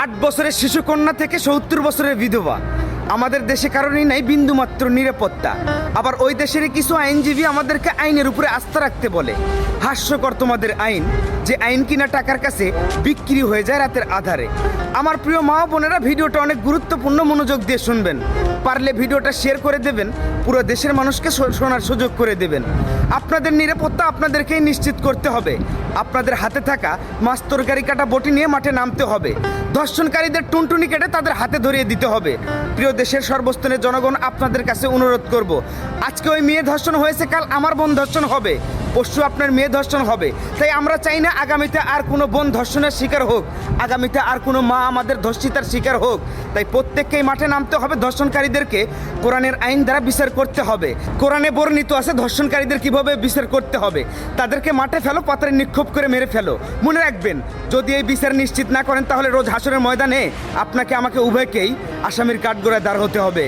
8 বছরের শিশুকন্যা থেকে 70 বছরের বিধবা। আমাদের দেশে কারণেই নাই বিন্দুমাত্র নিরাপত্তা। আবার ওই দেশের কিছু আইনজীবী আমাদেরকে আইনের উপরে আস্থা রাখতে বলে। হাস্যকর তোমাদের আইন, যে আইন কিনা টাকার কাছে বিক্রি হয়ে যায় রাতের আধারে। আমার প্রিয় মা বোনেরা, ভিডিওটা অনেক গুরুত্বপূর্ণ, মনোযোগ দিয়ে শুনবেন। পারলে ভিডিওটা শেয়ার করে দেবেন, পুরো দেশের মানুষকে শোনার সুযোগ করে দেবেন। আপনাদের নিরাপত্তা আপনাদেরকেই নিশ্চিত করতে হবে। আপনাদের হাতে থাকা মাছ তরকারি কাটা বটি নিয়ে মাঠে নামতে হবে। ধর্ষণকারীদের টুনটুনি কেটে তাদের হাতে ধরিয়ে দিতে হবে। প্রিয় দেশের সর্বস্তরের জনগণ, আপনাদের কাছে অনুরোধ করব, আজকে ওই মেয়ে ধর্ষণ হয়েছে, কাল আমার বোন ধর্ষণ হবে, পরশু আপনার মেয়ে ধর্ষণ হবে। তাই আমরা চাই না আগামীতে আর কোনো বোন ধর্ষণের শিকার হোক, আগামীতে আর কোনো মা আমাদের ধর্ষিতার শিকার হোক। তাই প্রত্যেককেই মাঠে নামতে হবে। ধর্ষণকারীদেরকে কোরআনের আইন দ্বারা বিচার করতে হবে। কোরআনে বর্ণিত আছে ধর্ষণকারীদের কিভাবে বিচার করতে হবে। তাদেরকে মাঠে ফেলো, পাথরে নিক্ষেপ করে মেরে ফেলো। মনে রাখবেন, যদি এই বিচার নিশ্চিত না করেন, তাহলে রোজ হাসরের ময়দানে আপনাকে আমাকে উভয়কেই আসামির কাঠগড়ায় দাঁড় হতে হবে।